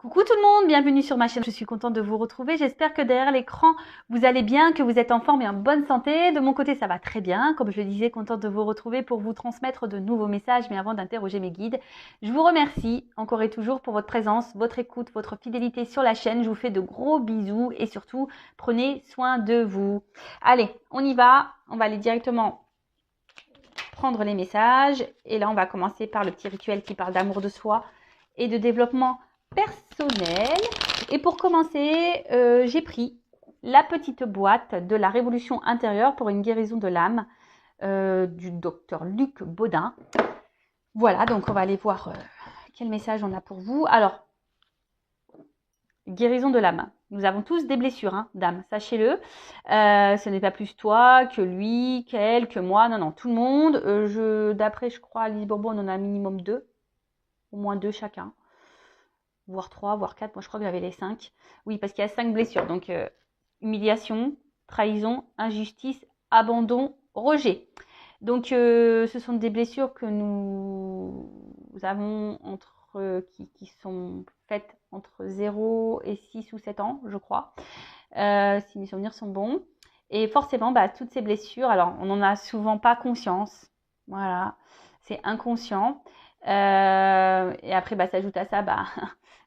Coucou tout le monde, bienvenue sur ma chaîne. Je suis contente de vous retrouver. J'espère que derrière l'écran, vous allez bien, que vous êtes en forme et en bonne santé. De mon côté, ça va très bien. Comme je le disais, contente de vous retrouver pour vous transmettre de nouveaux messages. Mais avant d'interroger mes guides, je vous remercie encore et toujours pour votre présence, votre écoute, votre fidélité sur la chaîne. Je vous fais de gros bisous et surtout, prenez soin de vous. Allez, on y va. On va aller directement prendre les messages. Et là, on va commencer par le petit rituel qui parle d'amour de soi et de développement personnel. Et pour commencer, j'ai pris la petite boîte de la révolution intérieure pour une guérison de l'âme du docteur Luc Baudin. Voilà, donc on va aller voir quel message on a pour vous. Alors, guérison de l'âme. Nous avons tous des blessures d'âme, sachez-le. Ce n'est pas plus toi que lui, qu'elle, que moi. Non, non, tout le monde. D'après, je crois, Alice Bourbon, on en a un minimum 2. Au moins 2 chacun. Voire 3, voire 4. Moi, je crois que j'avais les 5. Oui, parce qu'il y a 5 blessures. Donc, humiliation, trahison, injustice, abandon, rejet. Donc, ce sont des blessures que nous avons qui sont faites entre 0 et 6 ou 7 ans, je crois, si mes souvenirs sont bons. Et forcément, toutes ces blessures, alors, on n'en a souvent pas conscience. Voilà, c'est inconscient. Et après, s'ajoute à ça,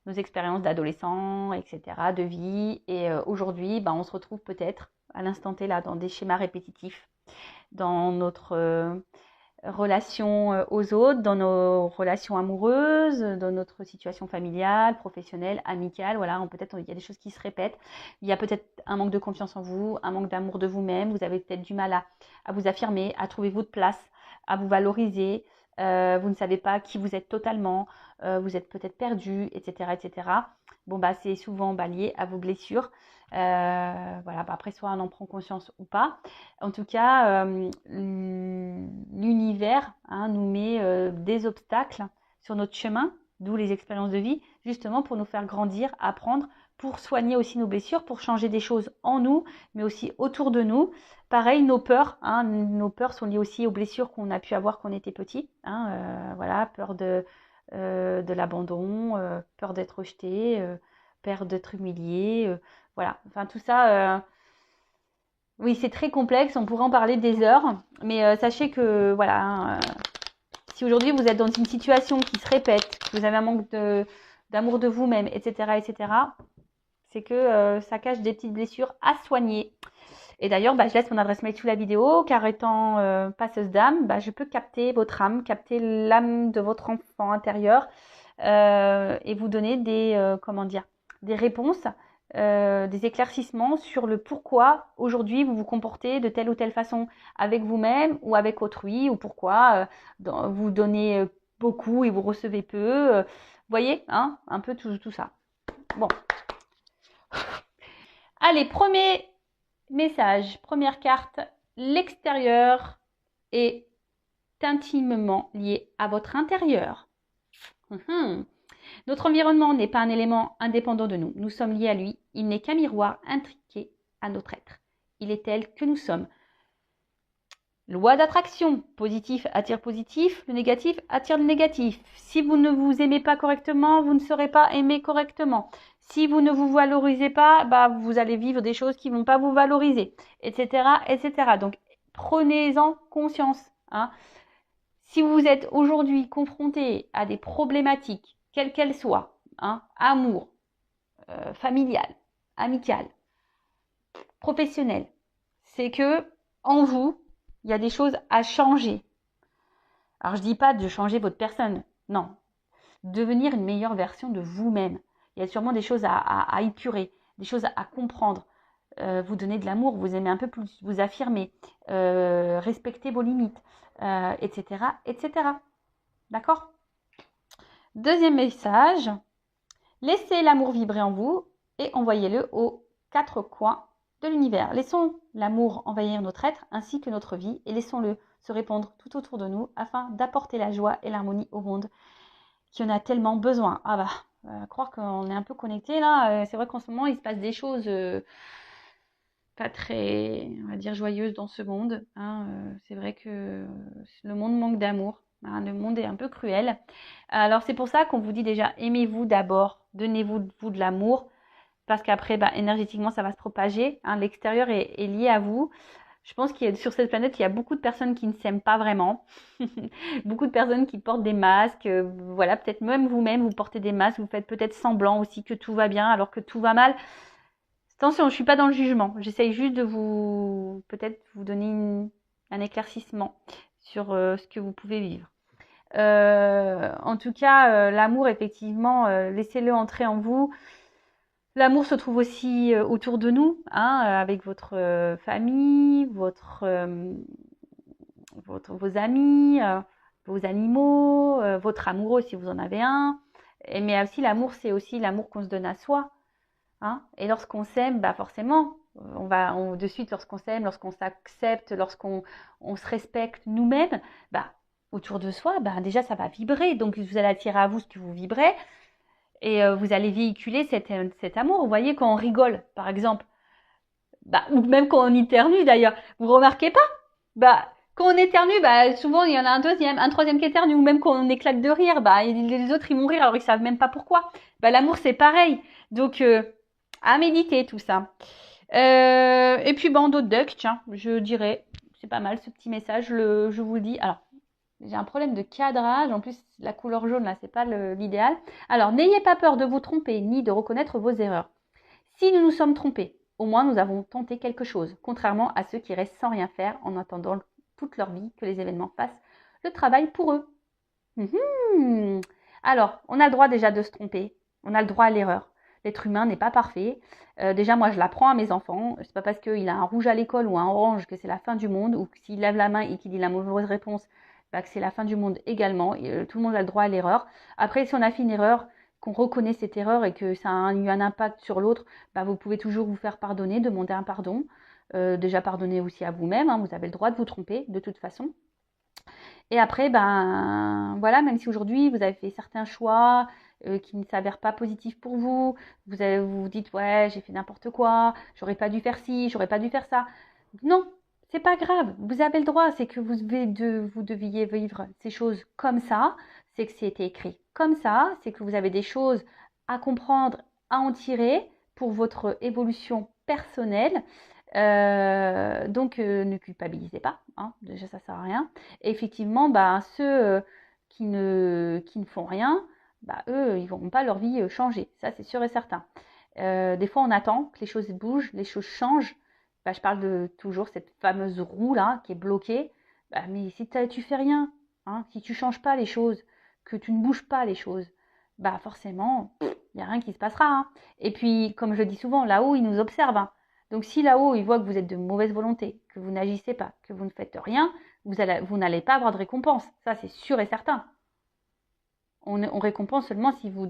nos expériences d'adolescents, etc., de vie. Et aujourd'hui, on se retrouve peut-être à l'instant T là dans des schémas répétitifs, dans notre relation aux autres, dans nos relations amoureuses, dans notre situation familiale, professionnelle, amicale. Voilà, peut-être il y a des choses qui se répètent. Il y a peut-être un manque de confiance en vous, un manque d'amour de vous-même. Vous avez peut-être du mal à vous affirmer, à trouver votre place, à vous valoriser. Vous ne savez pas qui vous êtes totalement, vous êtes peut-être perdu, etc., etc. Bon, c'est souvent lié à vos blessures. Voilà, après, soit on en prend conscience ou pas. En tout cas, l'univers nous met des obstacles sur notre chemin, d'où les expériences de vie, justement pour nous faire grandir, apprendre, pour soigner aussi nos blessures, pour changer des choses en nous, mais aussi autour de nous. Pareil, nos peurs sont liées aussi aux blessures qu'on a pu avoir quand on était petit. Voilà, peur de l'abandon, peur d'être rejeté, peur d'être humilié. Voilà, enfin tout ça, oui, c'est très complexe, on pourrait en parler des heures. Mais sachez que, voilà, si aujourd'hui vous êtes dans une situation qui se répète, que vous avez un manque d'amour de vous-même, etc., etc., c'est que ça cache des petites blessures à soigner. Et d'ailleurs, je laisse mon adresse mail sous la vidéo, car étant passeuse d'âme, je peux capter votre âme, capter l'âme de votre enfant intérieur et vous donner des réponses, des éclaircissements sur le pourquoi aujourd'hui vous vous comportez de telle ou telle façon avec vous-même ou avec autrui, ou pourquoi vous donnez beaucoup et vous recevez peu. Voyez, un peu tout ça. Bon. Allez, premier message, première carte, l'extérieur est intimement lié à votre intérieur. Notre environnement n'est pas un élément indépendant de nous. Nous sommes liés à lui. Il n'est qu'un miroir intriqué à notre être. Il est tel que nous sommes. Loi d'attraction. Positif attire positif. Le négatif attire le négatif. Si vous ne vous aimez pas correctement, vous ne serez pas aimé correctement. Si vous ne vous valorisez pas, vous allez vivre des choses qui ne vont pas vous valoriser, etc., etc. Donc, prenez-en conscience. Si vous êtes aujourd'hui confronté à des problématiques, quelles qu'elles soient, amour, familial, amical, professionnel, c'est que en vous, il y a des choses à changer. Alors, je dis pas de changer votre personne, non. Devenir une meilleure version de vous-même. Il y a sûrement des choses à épurer, des choses à comprendre. Vous donner de l'amour, vous aimer un peu plus, vous affirmer, respecter vos limites, etc., etc. D'accord ? Deuxième message, laissez l'amour vibrer en vous et envoyez-le aux 4 coins de l'univers. Laissons l'amour envahir notre être ainsi que notre vie et laissons-le se répandre tout autour de nous afin d'apporter la joie et l'harmonie au monde qui en a tellement besoin. Croire qu'on est un peu connecté là, c'est vrai qu'en ce moment il se passe des choses pas très, on va dire, joyeuses dans ce monde. C'est vrai que le monde manque d'amour. Le monde est un peu cruel. Alors c'est pour ça qu'on vous dit déjà, aimez-vous d'abord Donnez-vous vous de l'amour parce qu'après, énergétiquement, ça va se propager. Hein, l'extérieur est lié à vous. Je pense qu'il y a, sur cette planète, il y a beaucoup de personnes qui ne s'aiment pas vraiment. Beaucoup de personnes qui portent des masques. Voilà, peut-être même vous-même, vous portez des masques. Vous faites peut-être semblant aussi que tout va bien alors que tout va mal. Attention, je ne suis pas dans le jugement. J'essaye juste de peut-être vous donner un éclaircissement sur ce que vous pouvez vivre. En tout cas, l'amour, effectivement, laissez-le entrer en vous. L'amour se trouve aussi autour de nous, hein, avec votre famille, vos amis, vos animaux, votre amoureux si vous en avez un. Mais aussi l'amour, c'est aussi l'amour qu'on se donne à soi. Hein. Et lorsqu'on s'aime, forcément, de suite, lorsqu'on s'aime, lorsqu'on s'accepte, lorsqu'on se respecte nous-mêmes, autour de soi, déjà ça va vibrer. Donc vous allez attirer à vous ce que vous vibrez. Et vous allez véhiculer cet amour. Vous voyez, quand on rigole, par exemple, ou même quand on éternue d'ailleurs, vous remarquez pas? Quand on éternue, souvent il y en a un troisième qui éternue, ou même quand on éclate de rire, les autres ils vont rire alors ils savent même pas pourquoi. L'amour c'est pareil. Donc à méditer tout ça. Et puis bandeau de duck, tiens, je dirais, c'est pas mal ce petit message, je vous le dis. Alors, j'ai un problème de cadrage. En plus, la couleur jaune, là, c'est pas l'idéal. Alors, n'ayez pas peur de vous tromper, ni de reconnaître vos erreurs. Si nous nous sommes trompés, au moins nous avons tenté quelque chose, contrairement à ceux qui restent sans rien faire en attendant toute leur vie que les événements fassent le travail pour eux. Alors, on a le droit déjà de se tromper. On a le droit à l'erreur. L'être humain n'est pas parfait. Déjà, moi, je l'apprends à mes enfants. C'est pas parce qu'il a un rouge à l'école ou un orange que c'est la fin du monde, ou que s'il lève la main et qu'il dit la mauvaise réponse, que c'est la fin du monde également. Tout le monde a le droit à l'erreur. Après, si on a fait une erreur, qu'on reconnaît cette erreur et que ça a eu un impact sur l'autre, vous pouvez toujours vous faire pardonner, demander un pardon. Déjà, pardonner aussi à vous-même. Hein, vous avez le droit de vous tromper, de toute façon. Et après, voilà, même si aujourd'hui, vous avez fait certains choix qui ne s'avèrent pas positifs pour vous, vous dites, ouais, j'ai fait n'importe quoi, j'aurais pas dû faire ci, j'aurais pas dû faire ça. Non, c'est pas grave, vous avez le droit, c'est que vous deviez vivre ces choses comme ça, c'est que c'était écrit comme ça, c'est que vous avez des choses à comprendre, à en tirer pour votre évolution personnelle. Donc, ne culpabilisez pas, hein, déjà ça sert à rien. Et effectivement, ceux qui ne font rien, eux, ils ne verront pas leur vie changer, ça c'est sûr et certain. Des fois, on attend que les choses bougent, les choses changent. Je parle de toujours cette fameuse roue là qui est bloquée. Mais si tu fais rien, hein, si tu changes pas les choses, que tu ne bouges pas les choses, forcément, il n'y a rien qui se passera. Hein. Et puis, comme je le dis souvent, là-haut, ils nous observent. Hein. Donc, si là-haut, ils voient que vous êtes de mauvaise volonté, que vous n'agissez pas, que vous ne faites rien, vous n'allez pas avoir de récompense. Ça, c'est sûr et certain. On récompense seulement si vous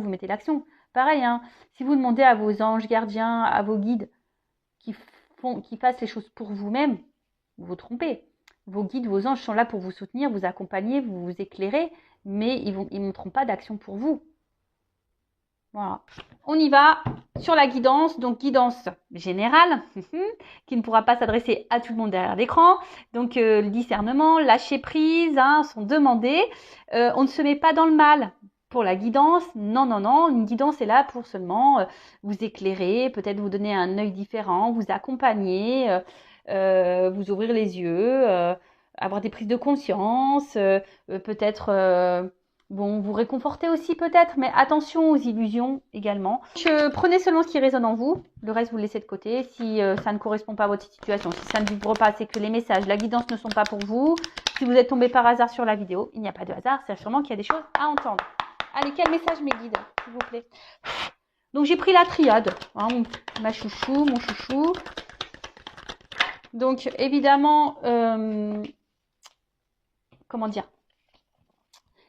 mettez l'action. Pareil, hein, si vous demandez à vos anges gardiens, à vos guides qui fassent les choses pour vous-même, vous vous trompez. Vos guides, vos anges sont là pour vous soutenir, vous accompagner, vous éclairer, mais ils ne montreront pas d'action pour vous. Voilà. On y va sur la guidance, donc guidance générale, qui ne pourra pas s'adresser à tout le monde derrière l'écran. Donc le discernement, lâcher prise, hein, sont demandés. On ne se met pas dans le mal pour la guidance. Non, non, non. Une guidance est là pour seulement vous éclairer, peut-être vous donner un œil différent, vous accompagner, vous ouvrir les yeux, avoir des prises de conscience, peut-être... vous réconforter aussi peut-être, mais attention aux illusions également. Prenez seulement ce qui résonne en vous, le reste vous le laissez de côté. Si ça ne correspond pas à votre situation, si ça ne vibre pas, c'est que les messages, la guidance ne sont pas pour vous. Si vous êtes tombé par hasard sur la vidéo, il n'y a pas de hasard, c'est sûrement qu'il y a des choses à entendre. Allez, quel message mes guides, s'il vous plaît. Donc j'ai pris la triade, hein, mon chouchou. Donc évidemment, comment dire,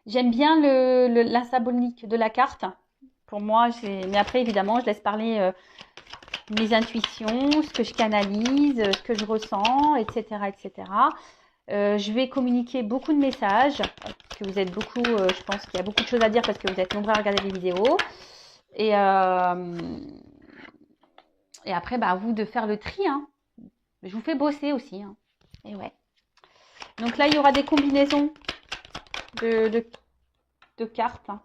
j'aime bien la symbolique de la carte. Pour moi, mais après, évidemment, je laisse parler mes intuitions, ce que je canalise, ce que je ressens, etc. etc. Je vais communiquer beaucoup de messages, parce que vous êtes beaucoup, je pense qu'il y a beaucoup de choses à dire parce que vous êtes nombreux à regarder les vidéos. Et après, à vous de faire le tri. Hein. Je vous fais bosser aussi. Hein. Et ouais. Donc là, il y aura des combinaisons de cartes. Hein.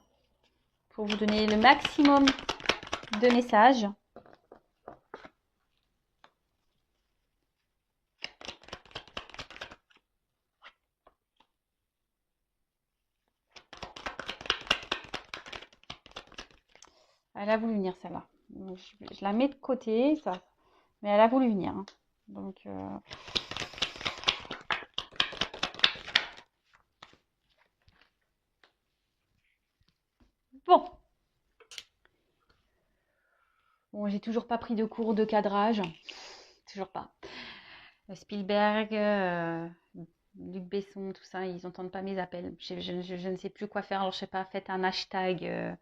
pour vous donner le maximum de messages. Elle a voulu venir celle-là. Je la mets de côté, ça. Mais elle a voulu venir. Hein. Donc, bon. Bon, j'ai toujours pas pris de cours de cadrage. Toujours pas. Spielberg, Luc Besson, tout ça, ils n'entendent pas mes appels. Je ne sais plus quoi faire. Alors, je sais pas, faites un hashtag,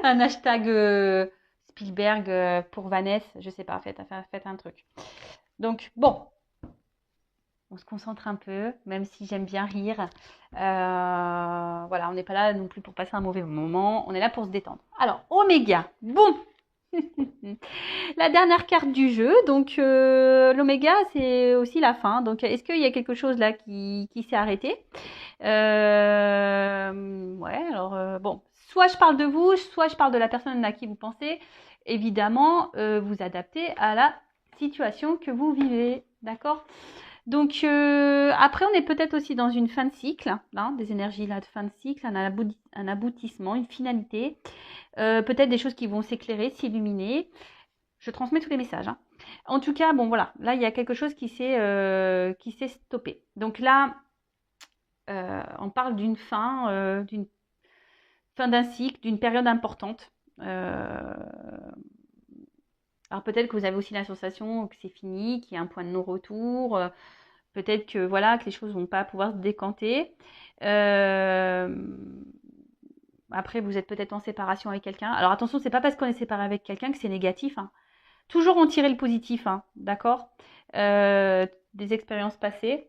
un hashtag Spielberg pour Vanessa. Je sais pas, faites un truc. Donc, bon. On se concentre un peu, même si j'aime bien rire. Voilà, on n'est pas là non plus pour passer un mauvais moment. On est là pour se détendre. Alors, Oméga. Bon. La dernière carte du jeu. Donc, l'Oméga, c'est aussi la fin. Donc, est-ce qu'il y a quelque chose là qui s'est arrêté? Ouais, alors, bon. Soit je parle de vous, soit je parle de la personne à qui vous pensez. Évidemment, vous adaptez à la situation que vous vivez. D'accord? Donc, après, on est peut-être aussi dans une fin de cycle, hein, des énergies là de fin de cycle, un aboutissement, une finalité. Peut-être des choses qui vont s'éclairer, s'illuminer. Je transmets tous les messages. Hein. En tout cas, bon, voilà. Là, il y a quelque chose qui s'est stoppé. Donc là, on parle d'une fin d'un cycle, d'une période importante. Alors peut-être que vous avez aussi la sensation que c'est fini, qu'il y a un point de non-retour. Peut-être que voilà que les choses vont pas pouvoir se décanter. Après, vous êtes peut-être en séparation avec quelqu'un. Alors attention, c'est pas parce qu'on est séparé avec quelqu'un que c'est négatif. Hein. Toujours en tirer le positif, hein, d'accord? Des expériences passées.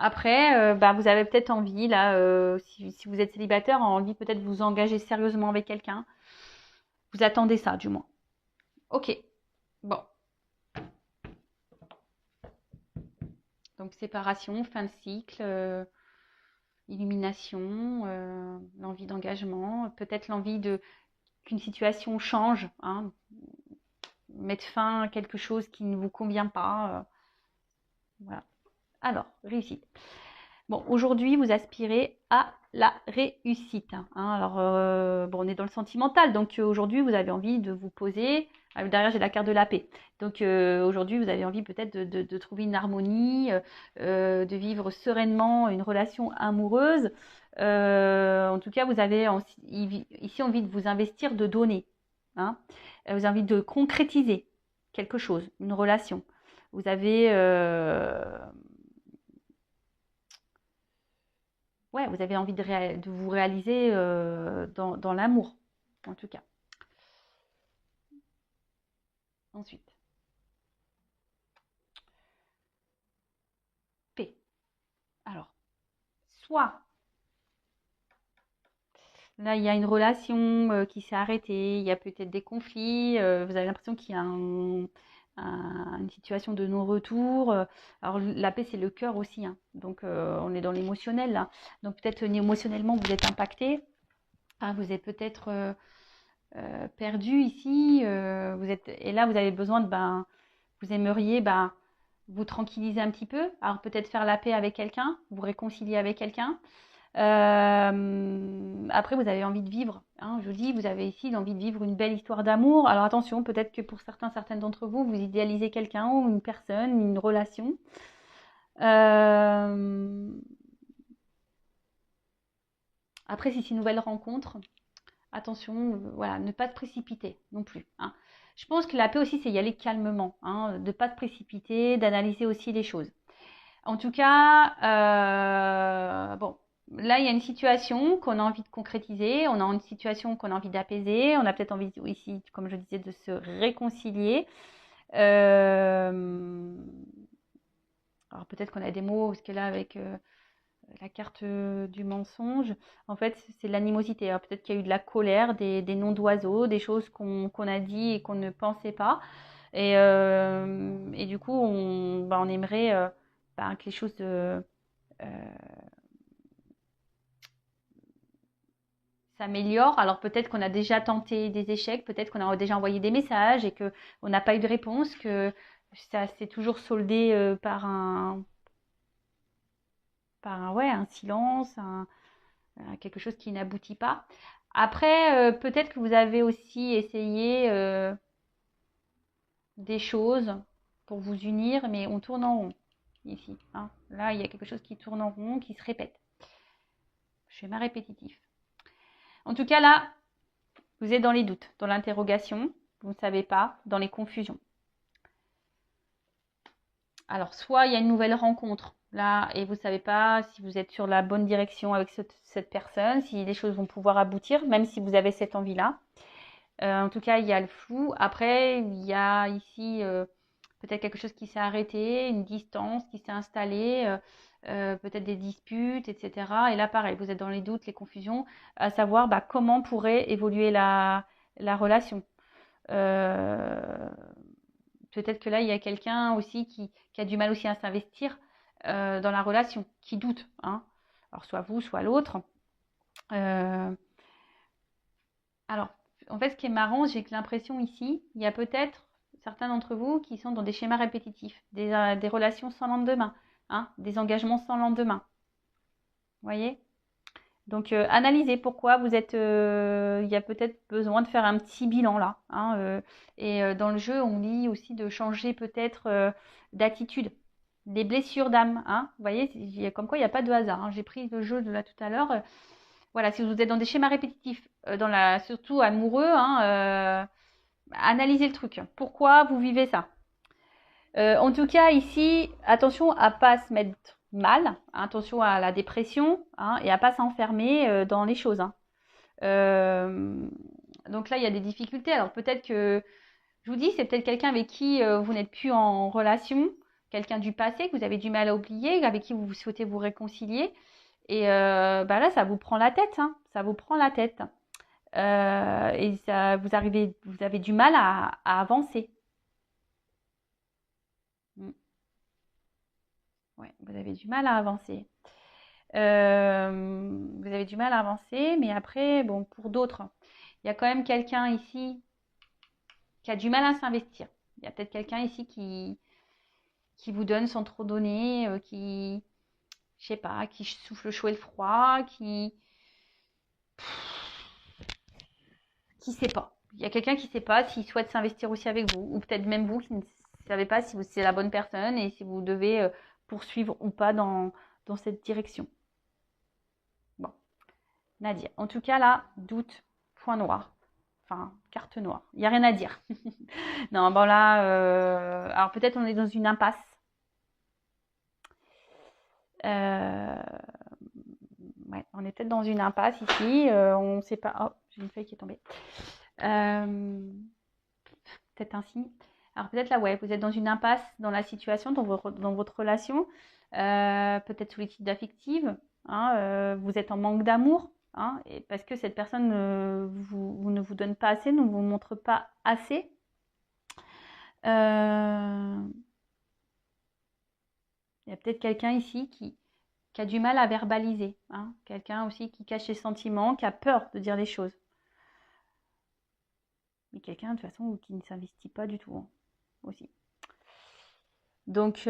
Après, bah, vous avez peut-être envie, là, si vous êtes célibataire, envie peut-être de vous engager sérieusement avec quelqu'un. Vous attendez ça, du moins. Ok. Bon. Donc, séparation, fin de cycle, illumination, l'envie d'engagement, peut-être l'envie qu'une situation change, hein, mettre fin à quelque chose qui ne vous convient pas. Voilà. Alors, réussite. Bon, aujourd'hui, vous aspirez à la réussite. Hein. Alors, bon, on est dans le sentimental, donc aujourd'hui, vous avez envie de vous poser. Derrière, j'ai la carte de la paix. Donc, aujourd'hui, vous avez envie peut-être de trouver une harmonie, de vivre sereinement une relation amoureuse. En tout cas, vous avez ici envie de vous investir, de donner. Hein. Vous avez envie de concrétiser quelque chose, une relation. Vous avez... ouais, vous avez envie de vous réaliser dans l'amour, en tout cas. Ensuite, P. Alors, soit là, il y a une relation qui s'est arrêtée, il y a peut-être des conflits, vous avez l'impression qu'il y a une situation de non-retour. Alors, la paix, c'est le cœur aussi, hein. Donc, on est dans l'émotionnel, là. Donc, peut-être émotionnellement, vous êtes impacté. Ah, vous êtes peut-être perdu ici. Et là, vous avez besoin vous aimeriez vous tranquilliser un petit peu. Alors, peut-être faire la paix avec quelqu'un, vous réconcilier avec quelqu'un. Après, vous avez envie de vivre. Hein, je vous dis, vous avez ici l'envie de vivre une belle histoire d'amour. Alors attention, peut-être que pour certaines d'entre vous, vous idéalisez quelqu'un ou une personne, une relation. Après, si c'est une nouvelle rencontre, attention, voilà, ne pas se précipiter non plus. Hein. Je pense que la paix aussi, c'est y aller calmement, hein, de ne pas se précipiter, d'analyser aussi les choses. En tout cas, bon, là, il y a une situation qu'on a envie de concrétiser, on a une situation qu'on a envie d'apaiser, on a peut-être envie ici, comme je disais, de se réconcilier. Alors peut-être qu'on a des mots, parce que là, avec la carte du mensonge, en fait, c'est l'animosité. Alors peut-être qu'il y a eu de la colère, des noms d'oiseaux, des choses qu'on a dit et qu'on ne pensait pas. Et du coup, on aimerait que les choses s'améliore. Alors peut-être qu'on a déjà tenté des échecs, peut-être qu'on a déjà envoyé des messages et que on n'a pas eu de réponse, que ça s'est toujours soldé ouais, un silence, quelque chose qui n'aboutit pas. Après, peut-être que vous avez aussi essayé des choses pour vous unir, mais on tourne en rond ici. Hein. Là, il y a quelque chose qui tourne en rond, qui se répète. Schéma répétitif. En tout cas, là, vous êtes dans les doutes, dans l'interrogation, vous ne savez pas, dans les confusions. Alors, soit il y a une nouvelle rencontre là et vous ne savez pas si vous êtes sur la bonne direction avec cette personne, si les choses vont pouvoir aboutir, même si vous avez cette envie-là. En tout cas, il y a le flou. Après, il y a ici peut-être quelque chose qui s'est arrêté, une distance qui s'est installée, peut-être des disputes, etc. Et là, pareil, vous êtes dans les doutes, les confusions, à savoir comment pourrait évoluer la relation. Peut-être que là, il y a quelqu'un aussi qui a du mal aussi à s'investir dans la relation, qui doute. Hein. Alors, soit vous, soit l'autre. Alors, en fait, ce qui est marrant, j'ai l'impression ici, il y a peut-être certains d'entre vous qui sont dans des schémas répétitifs, des relations sans lendemain, hein, des engagements sans lendemain. Vous voyez? Donc, analysez pourquoi vous êtes. Il y a peut-être besoin de faire un petit bilan là. Hein, et dans le jeu, on dit aussi de changer peut-être d'attitude. Des blessures d'âme. Hein, vous voyez, comme quoi il n'y a pas de hasard. Hein. J'ai pris le jeu de là tout à l'heure. Voilà, si vous êtes dans des schémas répétitifs, surtout amoureux, hein, analysez le truc. Pourquoi vous vivez ça? En tout cas, ici, attention à pas se mettre mal, hein, attention à la dépression, hein, et à pas s'enfermer dans les choses. Hein. Donc là, il y a des difficultés. Alors peut-être que, je vous dis, c'est peut-être quelqu'un avec qui vous n'êtes plus en relation, quelqu'un du passé que vous avez du mal à oublier, avec qui vous souhaitez vous réconcilier. Et là, ça vous prend la tête, hein, ça vous prend la tête. Et ça, vous avez du mal à avancer. Ouais, vous avez du mal à avancer. Vous avez du mal à avancer, mais après, bon, pour d'autres, il y a quand même quelqu'un ici qui a du mal à s'investir. Il y a peut-être quelqu'un ici qui vous donne sans trop donner, je sais pas, qui souffle le chaud et le froid, qui sait pas. Il y a quelqu'un qui sait pas s'il souhaite s'investir aussi avec vous, ou peut-être même vous qui ne savez pas si c'est la bonne personne et si vous devez poursuivre ou pas dans cette direction. Bon, Nadia. En tout cas, là, doute, point noir. Enfin, carte noire. Il n'y a rien à dire. Non, bon là, alors peut-être on est dans une impasse. Ouais, on est peut-être dans une impasse ici. On ne sait pas. Oh, j'ai une feuille qui est tombée. Peut-être un signe. Alors peut-être là, ouais, vous êtes dans une impasse dans la situation, dans votre relation. Peut-être sous les titres d'affective. Hein, vous êtes en manque d'amour. Hein, et parce que cette personne vous ne vous donne pas assez, ne vous montre pas assez. Il y a peut-être quelqu'un ici qui a du mal à verbaliser. Hein, quelqu'un aussi qui cache ses sentiments, qui a peur de dire les choses. Mais quelqu'un de toute façon qui ne s'investit pas du tout hein, aussi. Donc,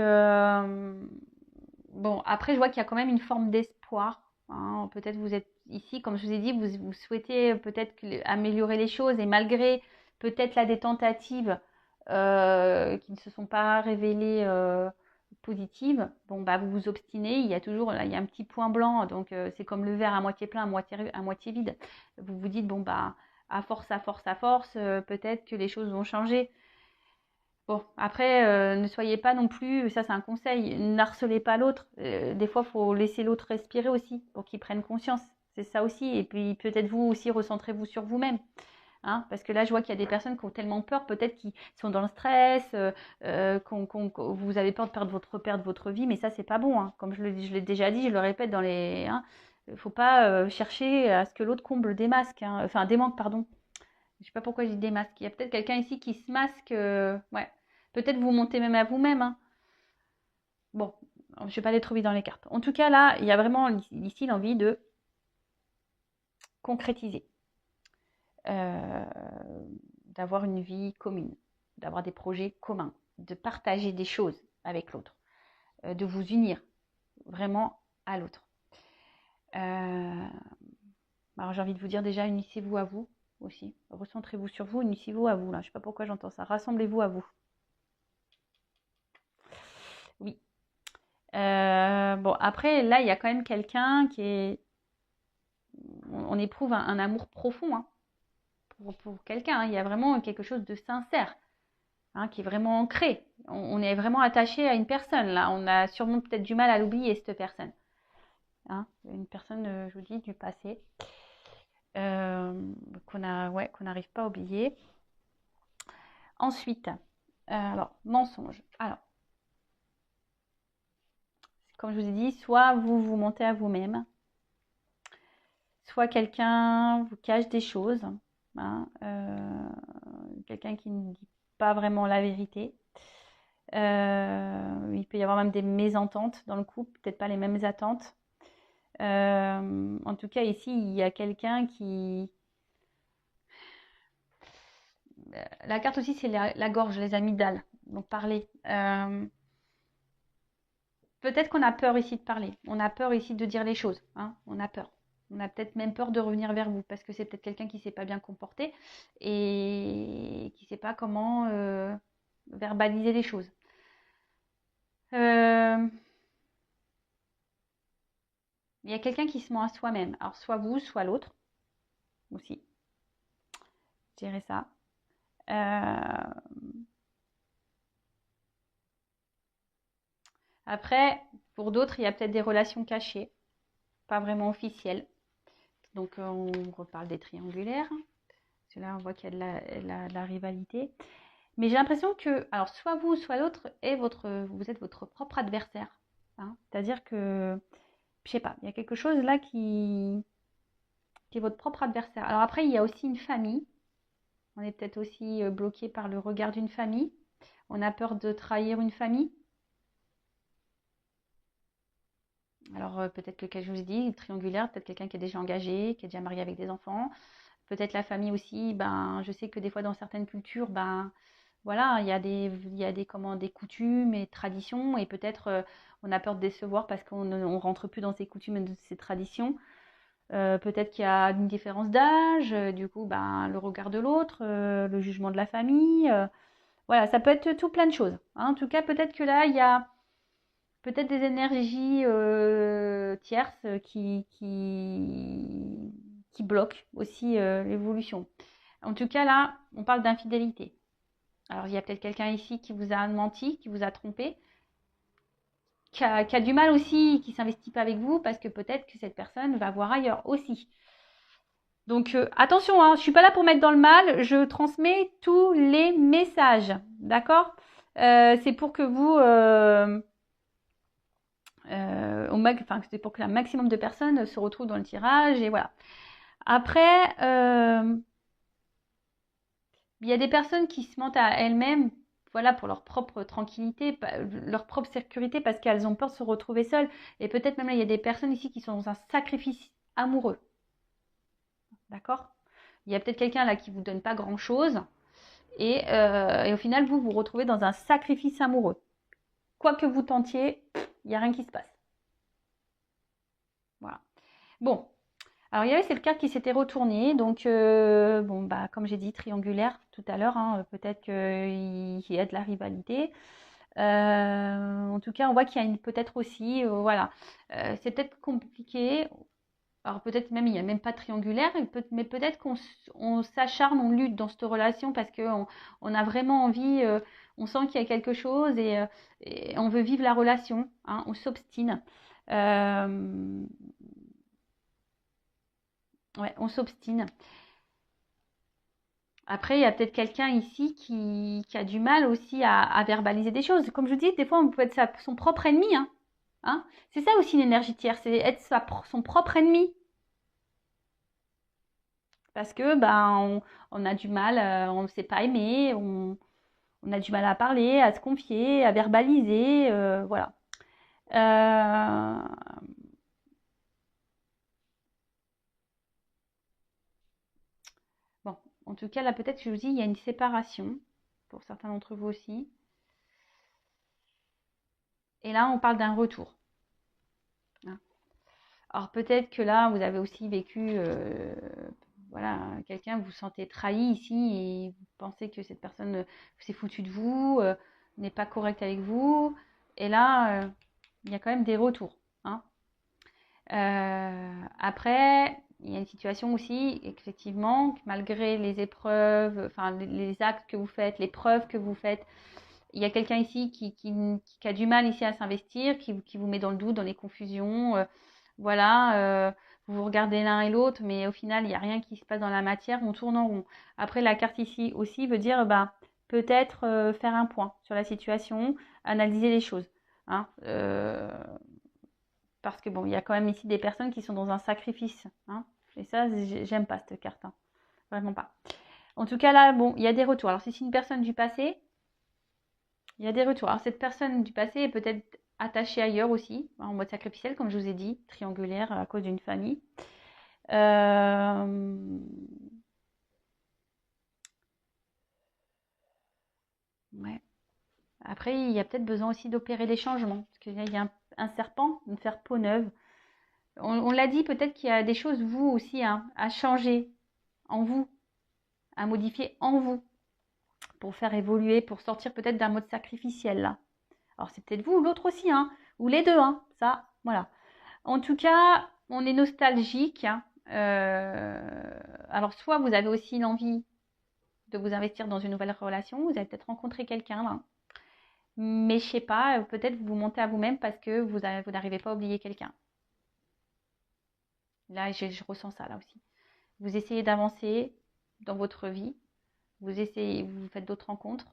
bon, après, je vois qu'il y a quand même une forme d'espoir. Hein. Peut-être vous êtes ici, comme je vous ai dit, vous souhaitez peut-être améliorer les choses et malgré peut-être là des tentatives qui ne se sont pas révélées positives, bon, vous vous obstinez, il y a toujours là, il y a un petit point blanc, donc c'est comme le verre à moitié plein, à moitié vide. Vous vous dites, bon, à force, peut-être que les choses vont changer. Bon, après, ne soyez pas non plus, ça c'est un conseil, n'harcelez pas l'autre. Des fois, il faut laisser l'autre respirer aussi pour qu'il prenne conscience. C'est ça aussi. Et puis peut-être vous aussi, recentrez-vous sur vous-même. Hein, parce que là, je vois qu'il y a des personnes qui ont tellement peur, peut-être qui sont dans le stress, vous avez peur de perdre votre vie, mais ça, c'est pas bon. Hein. Comme je l'ai déjà dit, je le répète dans les. Hein, il ne faut pas chercher à ce que l'autre comble des masques. Hein, enfin, des manques, pardon. Je sais pas pourquoi je dis des masques. Il y a peut-être quelqu'un ici qui se masque. Ouais. Peut-être vous montez même à vous-même. Hein. Bon, je ne vais pas aller trop vite dans les cartes. En tout cas, là, il y a vraiment ici l'envie de concrétiser, d'avoir une vie commune, d'avoir des projets communs, de partager des choses avec l'autre, de vous unir vraiment à l'autre. Alors j'ai envie de vous dire déjà, unissez-vous à vous aussi. Recentrez-vous sur vous, unissez-vous à vous. Là, je ne sais pas pourquoi j'entends ça. Rassemblez-vous à vous. Oui. Bon, après, là, il y a quand même quelqu'un qui est... On éprouve un amour profond hein, pour quelqu'un. Hein. Il y a vraiment quelque chose de sincère hein, qui est vraiment ancré. On est vraiment attaché à une personne. Là, on a sûrement peut-être du mal à l'oublier, cette personne. Hein, une personne, je vous dis, du passé. Qu'on n'arrive pas à oublier. Ensuite, alors, mensonge. Alors, comme je vous ai dit, soit vous vous mentez à vous-même, soit quelqu'un vous cache des choses, hein, quelqu'un qui ne dit pas vraiment la vérité. Il peut y avoir même des mésententes dans le couple, peut-être pas les mêmes attentes. En tout cas, ici, il y a quelqu'un qui... La carte aussi, c'est la gorge, les amygdales. Donc, parler. Peut-être qu'on a peur ici de parler. On a peur ici de dire les choses. Hein. On a peur. On a peut-être même peur de revenir vers vous parce que c'est peut-être quelqu'un qui ne s'est pas bien comporté et qui ne sait pas comment verbaliser les choses. Il y a quelqu'un qui se ment à soi-même. Alors, soit vous, soit l'autre aussi. Je dirais ça. Après, pour d'autres, il y a peut-être des relations cachées, pas vraiment officielles. Donc, on reparle des triangulaires. Parce que là, on voit qu'il y a de la rivalité. Mais j'ai l'impression que, alors, soit vous, soit l'autre, vous êtes votre propre adversaire. Hein. C'est-à-dire que, je sais pas, il y a quelque chose là qui est votre propre adversaire. Alors après, il y a aussi une famille. On est peut-être aussi bloqué par le regard d'une famille. On a peur de trahir une famille. Alors peut-être que, comme je vous ai dit, triangulaire, peut-être quelqu'un qui est déjà engagé, qui est déjà marié avec des enfants. Peut-être la famille aussi, ben, je sais que des fois dans certaines cultures, ben, voilà, il y a des coutumes et traditions et peut-être on a peur de décevoir parce qu'on ne rentre plus dans ces coutumes et ces traditions. Peut-être qu'il y a une différence d'âge, du coup, ben, le regard de l'autre, le jugement de la famille. Voilà, ça peut être tout plein de choses. Hein. En tout cas, peut-être que là, il y a peut-être des énergies tierces qui bloquent aussi l'évolution. En tout cas, là, on parle d'infidélité. Alors, il y a peut-être quelqu'un ici qui vous a menti, qui vous a trompé, qui a du mal aussi, qui ne s'investit pas avec vous, parce que peut-être que cette personne va voir ailleurs aussi. Donc, attention, hein, je ne suis pas là pour mettre dans le mal, je transmets tous les messages, d'accord c'est pour que vous... c'est pour que un maximum de personnes se retrouvent dans le tirage, et voilà. Après, il y a des personnes qui se mentent à elles-mêmes, voilà, pour leur propre tranquillité, leur propre sécurité, parce qu'elles ont peur de se retrouver seules. Et peut-être même là, il y a des personnes ici qui sont dans un sacrifice amoureux. D'accord? Il y a peut-être quelqu'un là qui vous donne pas grand-chose. Et au final, vous vous retrouvez dans un sacrifice amoureux. Quoi que vous tentiez, il n'y a rien qui se passe. Voilà. Bon. Alors, il y avait cette carte qui s'était retournée. Donc, bon, bah, comme j'ai dit, triangulaire tout à l'heure. Hein, peut-être qu'il y a de la rivalité. En tout cas, on voit qu'il y a peut-être aussi, voilà, c'est peut-être compliqué. Alors peut-être même il n'y a même pas de triangulaire, mais peut-être qu'on s'acharne, on lutte dans cette relation parce qu'on a vraiment envie, on sent qu'il y a quelque chose et on veut vivre la relation, hein, on s'obstine. Ouais, on s'obstine. Après, il y a peut-être quelqu'un ici qui a du mal aussi à verbaliser des choses. Comme je vous dis, des fois, on peut être son propre ennemi. Hein. Hein. C'est ça aussi l'énergie tierce, c'est être son propre ennemi. Parce que on a du mal, on ne sait pas aimer, on a du mal à parler, à se confier, à verbaliser, voilà. En tout cas, là, peut-être, je vous dis, il y a une séparation, pour certains d'entre vous aussi. Et là, on parle d'un retour. Hein. Alors, peut-être que là, vous avez aussi vécu, voilà, quelqu'un, vous vous sentez trahi ici et vous pensez que cette personne s'est foutue de vous, n'est pas correcte avec vous. Et là, il y a quand même des retours. Hein. Après, il y a une situation aussi, effectivement, malgré les épreuves, enfin les actes que vous faites, les preuves que vous faites, il y a quelqu'un ici qui a du mal ici à s'investir, qui vous met dans le doute, dans les confusions. Voilà, vous vous regardez l'un et l'autre, mais au final, il n'y a rien qui se passe dans la matière, on tourne en rond. Après, la carte ici aussi veut dire bah, peut-être faire un point sur la situation, analyser les choses. Hein, parce que bon, il y a quand même ici des personnes qui sont dans un sacrifice. Hein, et ça, j'aime pas cette carte. Hein, vraiment pas. En tout cas, là, bon, il y a des retours. Alors, si c'est une personne du passé, il y a des retours. Alors, cette personne du passé est peut-être attachée ailleurs aussi, en mode sacrificiel, comme je vous ai dit, triangulaire à cause d'une famille. Ouais. Après, il y a peut-être besoin aussi d'opérer des changements. Parce qu'il y a un serpent, de faire peau neuve. On l'a dit, peut-être qu'il y a des choses, vous aussi, hein, à changer en vous, à modifier en vous, pour faire évoluer, pour sortir peut-être d'un mode sacrificiel, là. Alors, c'est peut-être vous ou l'autre aussi, hein, ou les deux, hein, ça, voilà. En tout cas, on est nostalgique. Hein. Alors, soit vous avez aussi l'envie de vous investir dans une nouvelle relation, vous avez peut-être rencontré quelqu'un là. Mais je sais pas, peut-être vous montez à vous-même parce que vous n'arrivez pas à oublier quelqu'un. Là, je ressens ça là aussi. Vous essayez d'avancer dans votre vie, vous faites d'autres rencontres,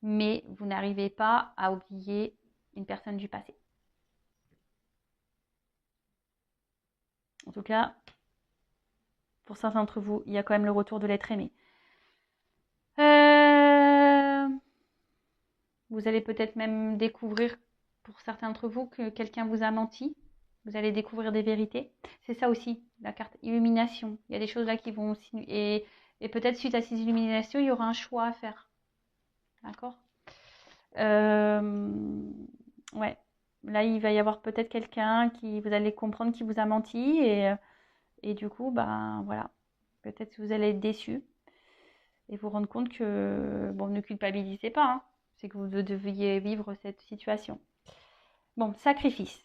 mais vous n'arrivez pas à oublier une personne du passé. En tout cas, pour certains d'entre vous, il y a quand même le retour de l'être aimé. Vous allez peut-être même découvrir, pour certains d'entre vous, que quelqu'un vous a menti. Vous allez découvrir des vérités. C'est ça aussi, la carte illumination. Il y a des choses là qui vont... Et peut-être suite à ces illuminations, il y aura un choix à faire. D'accord Ouais. Là, il va y avoir peut-être quelqu'un qui... Vous allez comprendre qui vous a menti. Et du coup, ben voilà. Peut-être que vous allez être déçu. Et vous rendre compte que... Bon, ne culpabilisez pas. Hein. C'est que vous deviez vivre cette situation. Bon, sacrifice.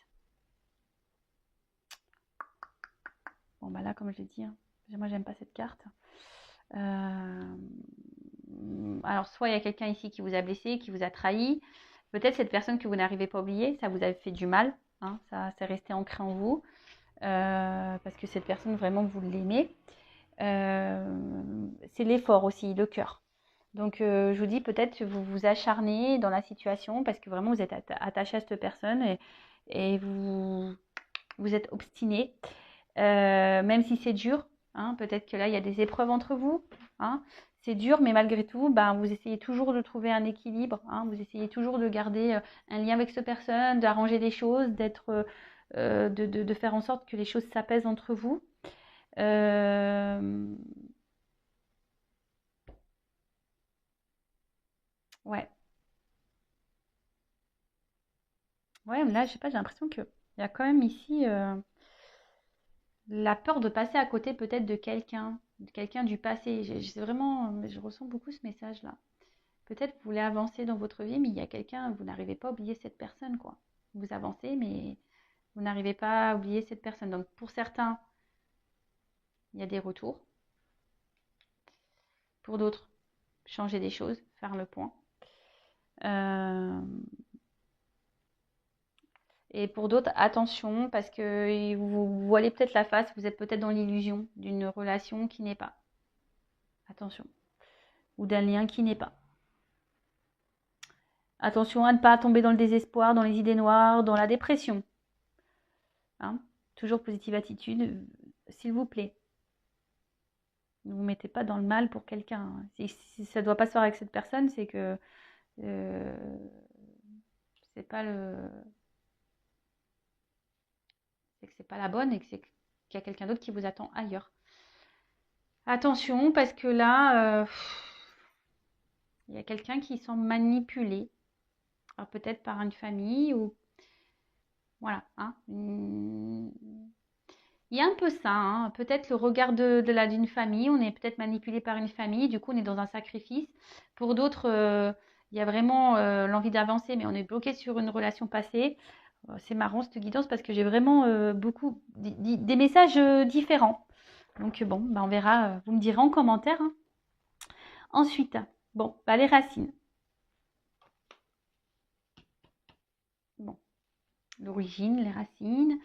Bon, bah là, comme je l'ai dit, hein, moi, j'aime pas cette carte. Alors, soit il y a quelqu'un ici qui vous a blessé, qui vous a trahi. Peut-être cette personne que vous n'arrivez pas à oublier, ça vous a fait du mal. Hein, ça, c'est resté ancré en vous. Parce que cette personne, vraiment, vous l'aimez. C'est l'effort aussi, le cœur. Donc, je vous dis, peut-être que vous vous acharnez dans la situation parce que vraiment, vous êtes attaché à cette personne et vous êtes obstiné. Même si c'est dur, hein, peut-être que là, il y a des épreuves entre vous. Hein, c'est dur, mais malgré tout, ben, vous essayez toujours de trouver un équilibre. Hein, vous essayez toujours de garder un lien avec cette personne, d'arranger des choses, de faire en sorte que les choses s'apaisent entre vous. Ouais. Ouais, mais là, je sais pas, j'ai l'impression qu'il y a quand même ici la peur de passer à côté peut-être de quelqu'un du passé. Je ressens beaucoup ce message-là. Peut-être que vous voulez avancer dans votre vie, mais il y a quelqu'un, vous n'arrivez pas à oublier cette personne, quoi. Vous avancez, mais vous n'arrivez pas à oublier cette personne. Donc pour certains, il y a des retours. Pour d'autres, changer des choses, faire le point. Et pour d'autres, attention, parce que vous voilez peut-être la face, vous êtes peut-être dans l'illusion d'une relation qui n'est pas. Attention. Ou d'un lien qui n'est pas. Attention à ne pas tomber dans le désespoir, dans les idées noires, dans la dépression. Hein, toujours positive attitude, s'il vous plaît. Ne vous mettez pas dans le mal pour quelqu'un. Si ça ne doit pas se faire avec cette personne, c'est que c'est pas c'est que c'est pas la bonne et que c'est qu'il y a quelqu'un d'autre qui vous attend ailleurs. Attention, parce que là, il y a quelqu'un qui semble manipulé. Alors peut-être par une famille ou... Voilà. Hein. Il y a un peu ça, hein. Peut-être le regard d'une famille. On est peut-être manipulé par une famille. Du coup, on est dans un sacrifice. Pour d'autres, il y a vraiment l'envie d'avancer, mais on est bloqué sur une relation passée. C'est marrant cette guidance parce que j'ai vraiment beaucoup des messages différents. Donc bon, bah, on verra. Vous me direz en commentaire. Hein. Ensuite, bon, bah, les racines. Bon, l'origine, les racines.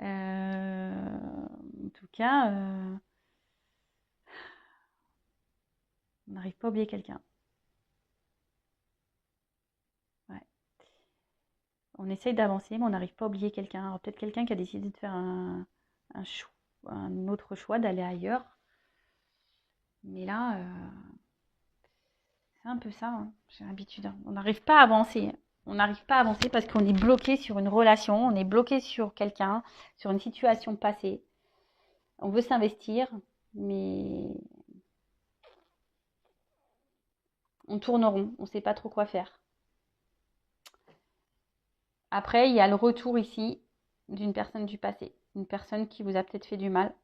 En tout cas, on n'arrive pas à oublier quelqu'un. Ouais. On essaye d'avancer, mais on n'arrive pas à oublier quelqu'un. Alors peut-être quelqu'un qui a décidé de faire un autre choix, d'aller ailleurs. Mais là, c'est un peu ça. Hein. J'ai l'habitude. Hein. On n'arrive pas à avancer. On n'arrive pas à avancer parce qu'on est bloqué sur une relation, on est bloqué sur quelqu'un, sur une situation passée. On veut s'investir, mais on tourne rond, on ne sait pas trop quoi faire. Après, il y a le retour ici d'une personne du passé, une personne qui vous a peut-être fait du mal,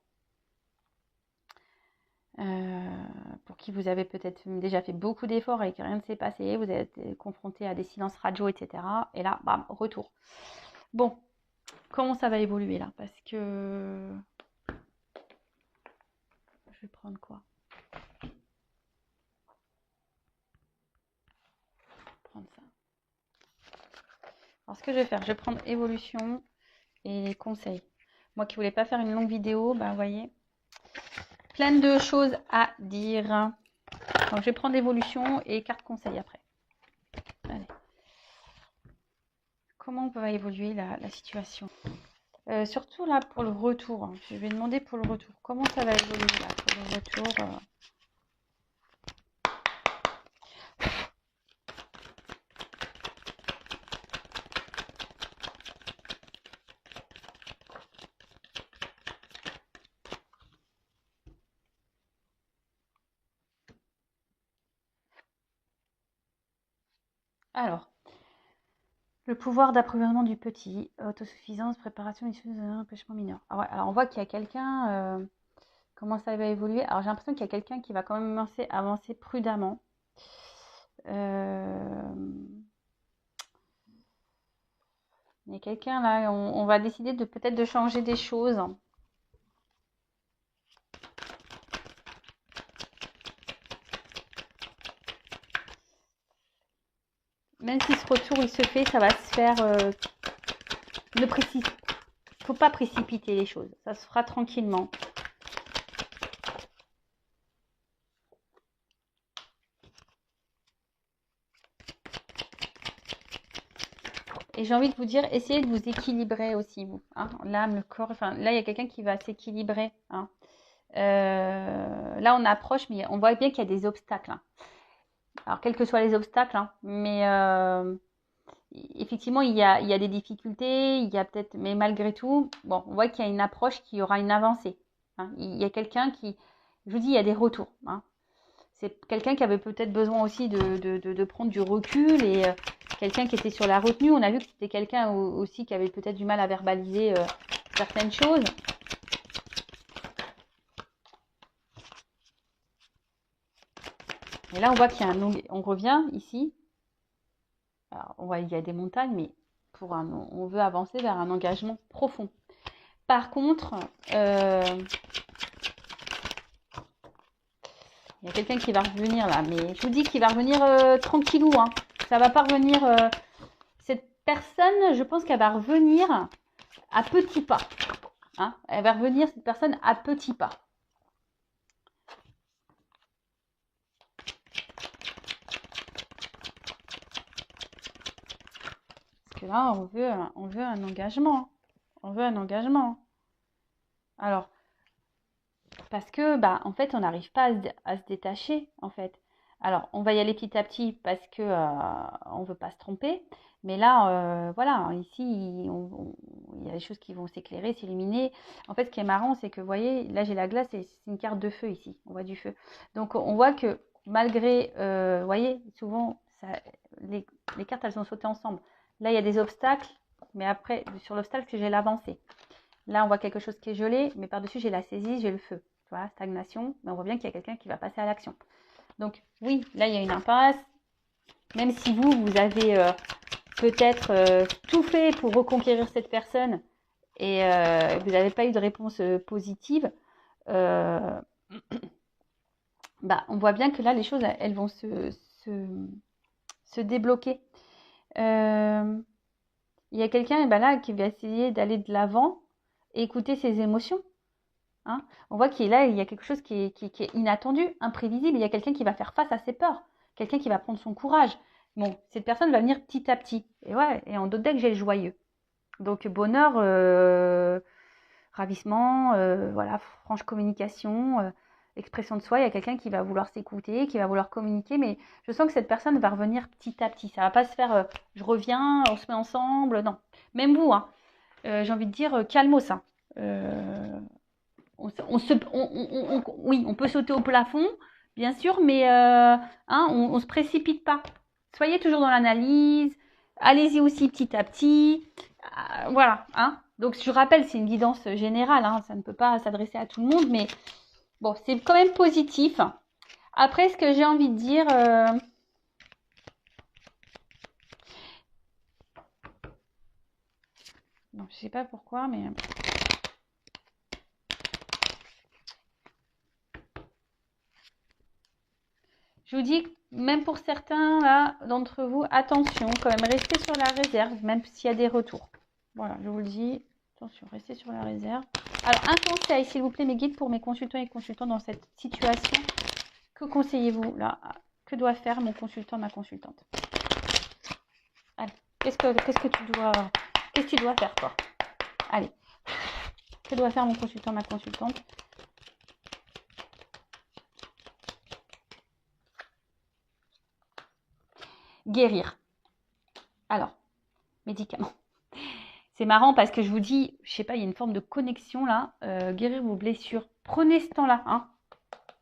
pour qui vous avez peut-être déjà fait beaucoup d'efforts et que rien ne s'est passé, vous êtes confronté à des silences radio, etc. Et là, bam, retour. Bon, comment ça va évoluer là? Parce que... Je vais prendre quoi? Prendre ça. Alors, ce que je vais faire, je vais prendre évolution et conseil. Moi qui voulais pas faire une longue vidéo, bah vous voyez, plein de choses à dire. Donc je vais prendre évolution et carte conseil après. Allez. Comment va évoluer la situation? Surtout là pour le retour. Hein. Je vais demander pour le retour. Comment ça va évoluer là pour le retour Alors, le pouvoir d'approvisionnement du petit, autosuffisance, préparation issue d'un empêchement mineur. Alors on voit qu'il y a quelqu'un, comment ça va évoluer. Alors j'ai l'impression qu'il y a quelqu'un qui va quand même avancer prudemment. Il y a quelqu'un là, on va décider de peut-être de changer des choses. Même si ce retour il se fait, ça va se faire. Ne faut pas précipiter les choses. Ça se fera tranquillement. Et j'ai envie de vous dire, essayez de vous équilibrer aussi, vous. Hein, l'âme, le corps. Enfin, là, il y a quelqu'un qui va s'équilibrer. Hein. Là, on approche, mais on voit bien qu'il y a des obstacles. Hein. Alors, quels que soient les obstacles, hein, mais effectivement, il y a des difficultés, il y a peut-être, mais malgré tout, bon, on voit qu'il y a une approche, qu'il y aura une avancée. Hein. Il y a quelqu'un qui, je vous dis, il y a des retours. Hein. C'est quelqu'un qui avait peut-être besoin aussi de prendre du recul et quelqu'un qui était sur la retenue. On a vu que c'était quelqu'un aussi qui avait peut-être du mal à verbaliser certaines choses. Et là, on voit qu'il y a on revient ici. Alors, on voit il y a des montagnes, mais on veut avancer vers un engagement profond. Par contre, il y a quelqu'un qui va revenir là, mais je vous dis qu'il va revenir tranquillou. Hein. Ça va pas revenir. Cette personne, je pense qu'elle va revenir à petits pas. Hein. Elle va revenir, cette personne, à petits pas. Parce que là, on veut un engagement. On veut un engagement. Alors, parce que, bah, en fait, on n'arrive pas à se détacher, en fait. Alors, on va y aller petit à petit parce que on ne veut pas se tromper. Mais là, voilà, ici, il y a des choses qui vont s'éclairer, s'illuminer. En fait, ce qui est marrant, c'est que, vous voyez, là, j'ai la glace et c'est une carte de feu ici. On voit du feu. Donc, on voit que malgré, vous voyez, souvent, ça, les, les cartes, elles sont sautées ensemble. Là, il y a des obstacles, mais après, sur l'obstacle, j'ai l'avancée. Là, on voit quelque chose qui est gelé, mais par-dessus, j'ai la saisie, j'ai le feu. Tu vois, stagnation, mais on voit bien qu'il y a quelqu'un qui va passer à l'action. Donc, oui, là, il y a une impasse. Même si vous avez peut-être tout fait pour reconquérir cette personne et vous n'avez pas eu de réponse positive, bah, on voit bien que là, les choses, elles vont se débloquer. Il y a quelqu'un là qui va essayer d'aller de l'avant et écouter ses émotions. Hein. On voit qu'il là, il y a quelque chose qui est inattendu, imprévisible. Il y a quelqu'un qui va faire face à ses peurs, quelqu'un qui va prendre son courage. Bon, cette personne va venir petit à petit. Et ouais, et en d'autres decks, j'ai le joyeux. Donc bonheur, ravissement, voilà, franche communication, expression de soi. Il y a quelqu'un qui va vouloir s'écouter, qui va vouloir communiquer, mais je sens que cette personne va revenir petit à petit. Ça va pas se faire, je reviens, on se met ensemble. Non, même vous, hein. J'ai envie de dire, calmos, hein. Oui, on peut sauter au plafond, bien sûr, mais on se précipite pas. Soyez toujours dans l'analyse. Allez-y aussi petit à petit. Voilà. Hein. Donc, je rappelle, c'est une guidance générale. Hein, ça ne peut pas s'adresser à tout le monde, mais bon, c'est quand même positif. Après, ce que j'ai envie de dire... non, je sais pas pourquoi, mais... Je vous dis, même pour certains là d'entre vous, attention, quand même, restez sur la réserve, même s'il y a des retours. Voilà, je vous le dis, attention, restez sur la réserve. Alors, un conseil, s'il vous plaît, mes guides, pour mes consultants et consultantes dans cette situation. Que conseillez-vous là? Que doit faire mon consultant, ma consultante? Allez, qu'est-ce que tu dois faire, toi? Allez, que doit faire mon consultant, ma consultante? Guérir. Alors, médicaments. C'est marrant parce que je vous dis, je sais pas, il y a une forme de connexion là. Guérir vos blessures. Prenez ce temps-là, hein.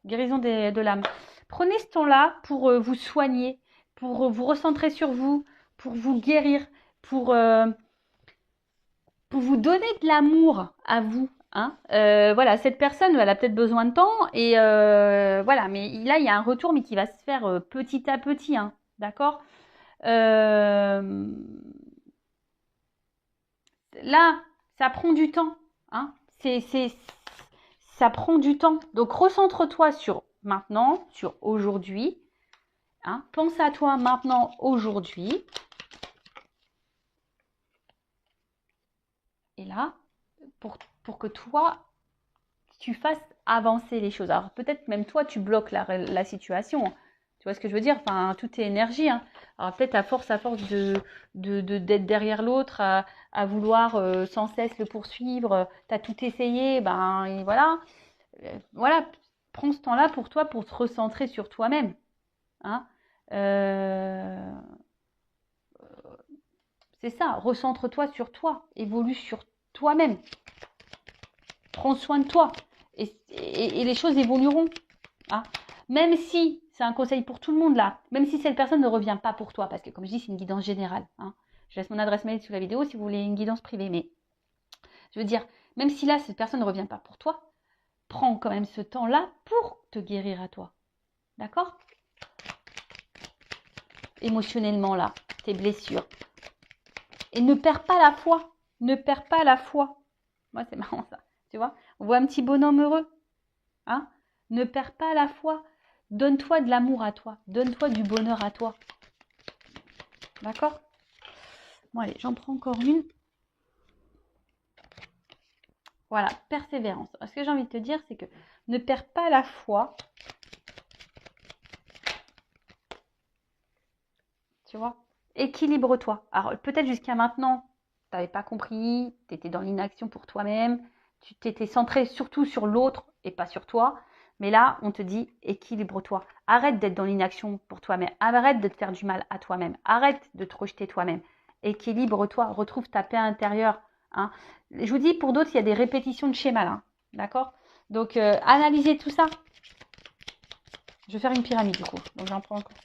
Guérison de l'âme. Prenez ce temps-là pour vous soigner, pour vous recentrer sur vous, pour vous guérir, pour vous donner de l'amour à vous. Hein. Voilà, cette personne, elle a peut-être besoin de temps et voilà, mais là, il y a un retour, mais qui va se faire petit à petit, hein, d'accord. Là, ça prend du temps. Hein. Ça prend du temps. Donc, recentre-toi sur maintenant, sur aujourd'hui. Hein. Pense à toi maintenant, aujourd'hui. Et là, pour que toi, tu fasses avancer les choses. Alors, peut-être même toi, tu bloques la situation. Tu vois ce que je veux dire? Enfin, tout est énergie. Hein. Alors, peut-être à force d'être derrière l'autre, à vouloir sans cesse le poursuivre, tu as tout essayé, ben et voilà. Voilà, prends ce temps-là pour toi, pour te recentrer sur toi-même. Hein. C'est ça, recentre-toi sur toi, évolue sur toi-même. Prends soin de toi et les choses évolueront. Hein. Même si, c'est un conseil pour tout le monde là, même si cette personne ne revient pas pour toi, parce que comme je dis, c'est une guidance générale. Hein. Je laisse mon adresse mail sous la vidéo si vous voulez une guidance privée. Mais je veux dire, même si là, cette personne ne revient pas pour toi, prends quand même ce temps-là pour te guérir à toi. D'accord? Émotionnellement là, tes blessures. Et ne perds pas la foi. Ne perds pas la foi. Moi, c'est marrant ça. Tu vois? On voit un petit bonhomme heureux. Hein? Ne perds pas la foi. Donne-toi de l'amour à toi. Donne-toi du bonheur à toi. D'accord? Bon, allez, j'en prends encore une. Voilà, persévérance. Alors, ce que j'ai envie de te dire, c'est que ne perds pas la foi. Tu vois? Équilibre-toi. Alors, peut-être jusqu'à maintenant, tu n'avais pas compris, tu étais dans l'inaction pour toi-même, tu t'étais centré surtout sur l'autre et pas sur toi. Mais là, on te dit équilibre-toi. Arrête d'être dans l'inaction pour toi-même. Arrête de te faire du mal à toi-même. Arrête de te rejeter toi-même. Équilibre-toi. Retrouve ta paix intérieure. Hein. Je vous dis, pour d'autres, il y a des répétitions de schémas là. D'accord? Donc, analysez tout ça. Je vais faire une pyramide du coup. Donc, j'en prends encore.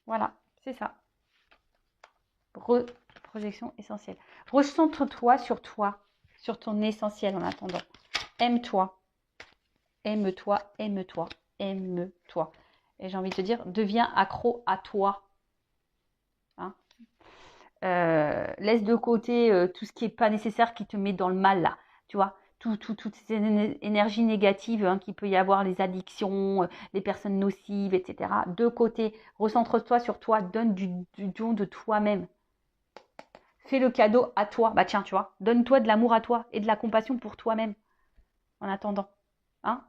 Voilà, c'est ça. Projection essentielle. Recentre-toi, sur ton essentiel en attendant. Aime-toi. Aime-toi, aime-toi, aime-toi. Et j'ai envie de te dire, deviens accro à toi. Hein, laisse de côté tout ce qui n'est pas nécessaire, qui te met dans le mal là. Tu vois, toutes ces énergies négatives hein, qu'il peut y avoir, les addictions, les personnes nocives, etc. De côté, recentre-toi sur toi, donne du don de toi-même. Fais le cadeau à toi. Bah tiens, tu vois, donne-toi de l'amour à toi et de la compassion pour toi-même en attendant. Hein,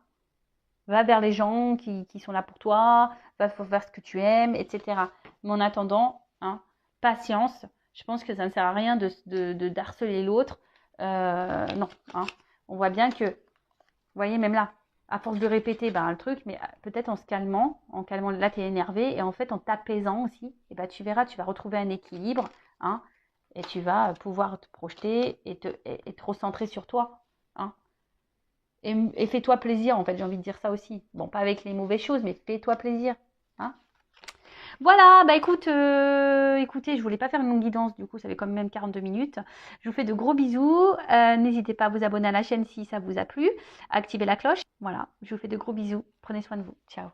va vers les gens qui sont là pour toi, va vers ce que tu aimes, etc. Mais en attendant, hein, patience. Je pense que ça ne sert à rien de harceler l'autre. Non. Hein. On voit bien que, vous voyez, même là, à force de répéter ben, le truc, mais peut-être en calmant, là tu es énervé, et en fait en t'apaisant aussi, et ben, tu verras, tu vas retrouver un équilibre, hein, et tu vas pouvoir te projeter et te recentrer sur toi. Hein. Et fais-toi plaisir, en fait, j'ai envie de dire ça aussi. Bon, pas avec les mauvaises choses, mais fais-toi plaisir. Hein. Voilà, bah écoutez, je voulais pas faire une longue guidance, du coup, ça fait quand même 42 minutes. Je vous fais de gros bisous. N'hésitez pas à vous abonner à la chaîne si ça vous a plu. Activez la cloche. Voilà, je vous fais de gros bisous. Prenez soin de vous. Ciao.